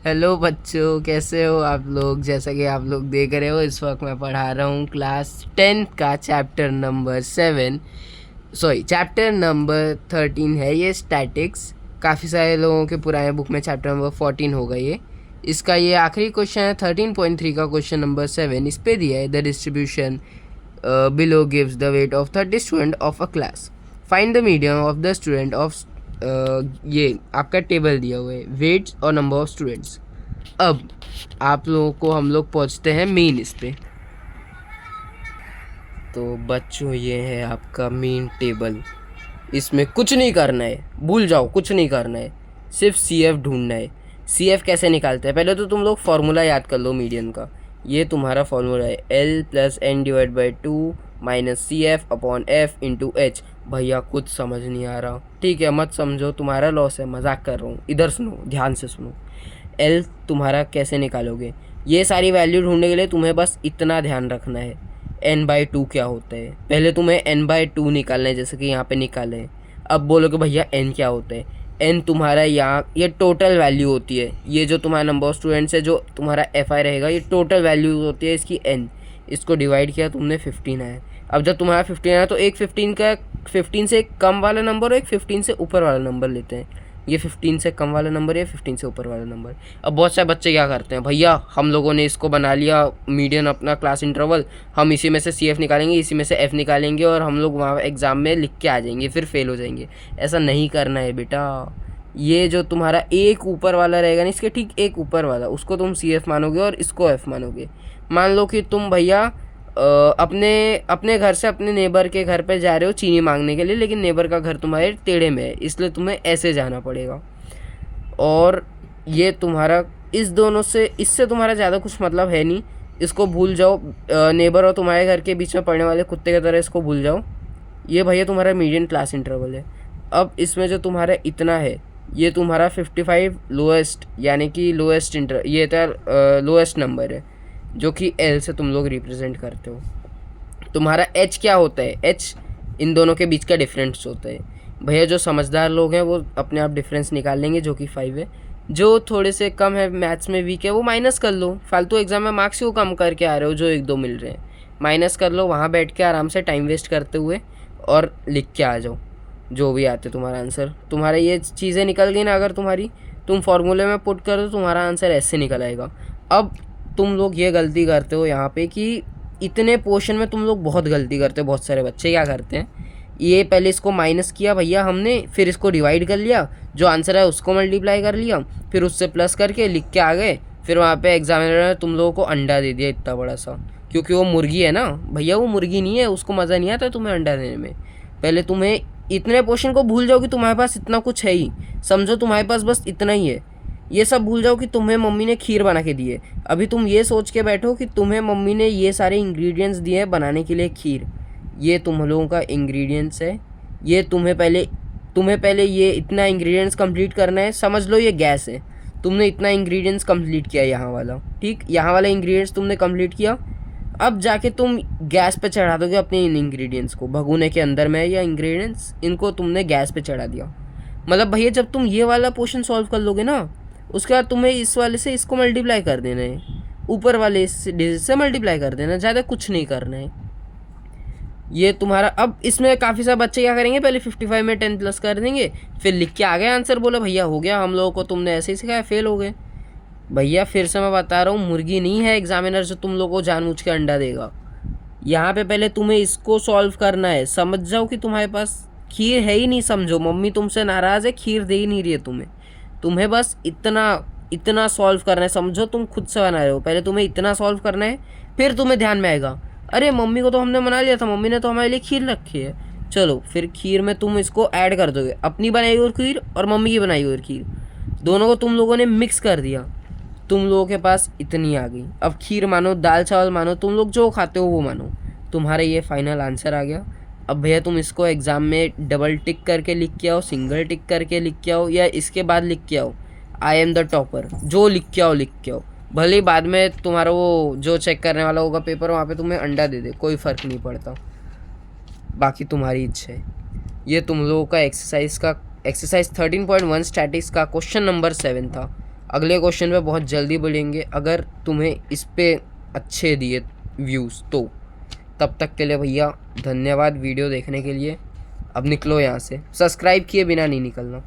Hello बच्चों, कैसे हो आप लोग। जैसा कि आप लोग देख रहे हो, इस वक्त मैं पढ़ा रहा हूँ क्लास 10 का chapter number 7, sorry chapter number 13 है ये, स्टैटिक्स। काफ़ी सारे लोगों के पुराने बुक में चैप्टर नंबर 14 होगा ये। इसका ये आखिरी क्वेश्चन है 13.3 का क्वेश्चन नंबर 7। इस पे दिया है the distribution below gives the weight of 30 student of a class. Find the median of the student of ये आपका टेबल दिया हुआ है, वेट्स और नंबर ऑफ स्टूडेंट्स। अब आप लोगों को हम लोग पहुंचते हैं मेन इस पे। तो बच्चों ये है आपका मेन टेबल। इसमें कुछ नहीं करना है, भूल जाओ, कुछ नहीं करना है, सिर्फ सी एफ ढूंढना है। सी एफ कैसे निकालते हैं, पहले तो तुम लोग फार्मूला याद कर लो मीडियन का। ये तुम्हारा फार्मूला है L plus N divide by 2 minus C F upon F into H. भैया कुछ समझ नहीं आ रहा, ठीक है मत समझो, तुम्हारा लॉस है, मजाक कर रहा हूँ। इधर सुनो, ध्यान से सुनो। एल तुम्हारा कैसे निकालोगे, ये सारी वैल्यू ढूंढने के लिए तुम्हें बस इतना ध्यान रखना है, एन बाई 2 क्या होता है। पहले तुम्हें एन बाई 2 निकालना है, जैसे कि यहाँ पे निकाले हैं। अब बोलोगे भैया एन क्या होता है। एन तुम्हारा यहाँ ये टोटल वैल्यू होती है, ये जो तुम्हारा नंबर ऑफ स्टूडेंट्स है, जो तुम्हारा एफ आई रहेगा, ये टोटल वैल्यू होती है इसकी एन। इसको डिवाइड किया तुमने 15 आया। अब जब तुम्हारा 15 आया तो एक 15 से कम वाला नंबर और एक 15 से ऊपर वाला नंबर लेते हैं। ये 15 से कम वाला नंबर है, 15 से ऊपर वाला नंबर। अब बहुत सारे बच्चे क्या करते हैं, भैया हम लोगों ने इसको बना लिया मीडियन अपना क्लास इंटरवल, हम इसी में से सी एफ निकालेंगे, इसी में से एफ निकालेंगे और हम लोग वहाँ एग्ज़ाम में लिख के आ जाएंगे, फिर फेल हो जाएंगे। ऐसा नहीं करना है बेटा। ये जो तुम्हारा एक ऊपर वाला रहेगा ना, इसके ठीक एक ऊपर वाला, उसको तुम सी एफ मानोगे और इसको एफ मानोगे। मान लो कि तुम भैया अपने अपने घर से अपने नेबर के घर पे जा रहे हो चीनी मांगने के लिए, लेकिन नेबर का घर तुम्हारे टेढ़े में है, इसलिए तुम्हें ऐसे जाना पड़ेगा। और ये तुम्हारा इस दोनों से, इससे तुम्हारा ज़्यादा कुछ मतलब है नहीं, इसको भूल जाओ। नेबर और तुम्हारे घर के बीच में पड़ने वाले कुत्ते की तरह इसको भूल जाओ। ये भैया तुम्हारा मीडियन क्लास इंटरवल है। अब इसमें जो तुम्हारा इतना है, ये तुम्हारा 55 लोएस्ट, यानी कि लोएस्ट ये था लोएस्ट नंबर है, जो कि एल से तुम लोग रिप्रेजेंट करते हो। तुम्हारा एच क्या होता है, एच इन दोनों के बीच का डिफरेंस होता है। भैया जो समझदार लोग हैं वो अपने आप डिफरेंस निकाल लेंगे, जो कि 5 है। जो थोड़े से कम है, मैथ्स में वीक है, वो माइनस कर लो। फालतू एग्जाम में मार्क्स क्यों कम करके आ रहे हो, जो 1-2 मिल रहे हैं, माइनस कर लो वहाँ बैठ के आराम से, टाइम वेस्ट करते हुए, और लिख के आ जाओ जो भी आते तुम्हारा आंसर। तुम्हारा ये चीज़ें निकल गई ना, अगर तुम फार्मूले में पुट कर दो, तुम्हारा आंसर ऐसे निकल आएगा। अब तुम लोग ये गलती करते हो यहाँ पे कि इतने पोर्शन में तुम लोग बहुत गलती करते हो। बहुत सारे बच्चे क्या करते हैं, ये पहले इसको माइनस किया भैया हमने, फिर इसको डिवाइड कर लिया, जो आंसर है उसको मल्टीप्लाई कर लिया, फिर उससे प्लस करके लिख के आ गए। फिर वहाँ पे एग्जामिनर ने तुम लोगों को अंडा दे दिया इतना बड़ा सा, क्योंकि वो मुर्गी है ना भैया, वो मुर्गी नहीं है, उसको मज़ा नहीं आता तुम्हें अंडा देने में। पहले तुम्हें इतने पोर्शन को भूल जाओ कि तुम्हारे पास इतना कुछ है ही, समझो तुम्हारे पास बस इतना ही है। ये सब भूल जाओ कि तुम्हें मम्मी ने खीर बना के दी है। अभी तुम ये सोच के बैठो कि तुम्हें मम्मी ने ये सारे इंग्रेडिएंट्स दिए हैं बनाने के लिए खीर। ये तुम लोगों का इंग्रेडिएंट्स है। ये तुम्हें पहले ये इतना इंग्रेडिएंट्स कंप्लीट करना है। समझ लो ये गैस है, तुमने इतना इंग्रेडिएंट्स कंप्लीट किया यहाँ वाला, ठीक, यहाँ वाला इंग्रेडिएंट्स तुमने कंप्लीट किया। अब जाके तुम गैस पे चढ़ा दोगे अपने इन इंग्रेडिएंट्स को, भगोने के अंदर में या इंग्रेडिएंट्स, इनको तुमने गैस पे चढ़ा दिया। मतलब भैया जब तुम ये वाला पोर्शन सॉल्व कर लोगे ना, उसके बाद तुम्हें इस वाले से इसको मल्टीप्लाई कर देना है, ऊपर वाले से मल्टीप्लाई कर देना, ज़्यादा कुछ नहीं करना है। ये तुम्हारा, अब इसमें काफ़ी सारे बच्चे क्या करेंगे, पहले 55 में 10 प्लस कर देंगे, फिर लिख के आ गए आंसर, बोलो भैया हो गया, हम लोगों को तुमने ऐसे ही सिखाया, फेल हो गए। भैया फिर से मैं बता रहा हूँ, मुर्गी नहीं है एग्जामिनर जो तुम लोगों को जानबूझ के अंडा देगा। यहाँ पे पहले तुम्हें इसको सॉल्व करना है। समझ जाओ कि तुम्हारे पास खीर है ही नहीं, समझो मम्मी तुमसे नाराज़ है, खीर दे ही नहीं रही है तुम्हें बस इतना सॉल्व करना है। समझो तुम खुद से बना रहे हो, पहले तुम्हें इतना सॉल्व करना है, फिर तुम्हें ध्यान में आएगा, अरे मम्मी को तो हमने मना लिया था, मम्मी ने तो हमारे लिए खीर रखी है। चलो फिर खीर में तुम इसको ऐड कर दोगे, अपनी बनाई हुई खीर और मम्मी की बनाई हुई खीर, दोनों को तुम लोगों ने मिक्स कर दिया, तुम लोगों के पास इतनी आ गई। अब खीर मानो, दाल चावल मानो, तुम लोग जो खाते हो वो मानो, तुम्हारा ये फाइनल आंसर आ गया। अब भैया तुम इसको एग्ज़ाम में डबल टिक करके लिख के आओ, सिंगल टिक करके लिख के आओ, या इसके बाद लिख के आओ आई एम द टॉपर, जो लिख के आओ। भले ही बाद में तुम्हारा वो जो चेक करने वाला होगा पेपर, वहाँ पे तुम्हें अंडा दे दे, कोई फ़र्क नहीं पड़ता, बाकी तुम्हारी इच्छा है। ये तुम लोगों का एक्सरसाइज 13.1 स्टैटिक्स का क्वेश्चन नंबर 7 था। अगले क्वेश्चन पे बहुत जल्दी बढ़ेंगे अगर तुम्हें इस पे अच्छे दिए व्यूज़ तो। तब तक के लिए भैया धन्यवाद वीडियो देखने के लिए। अब निकलो यहाँ से, सब्सक्राइब किए बिना नहीं निकलना।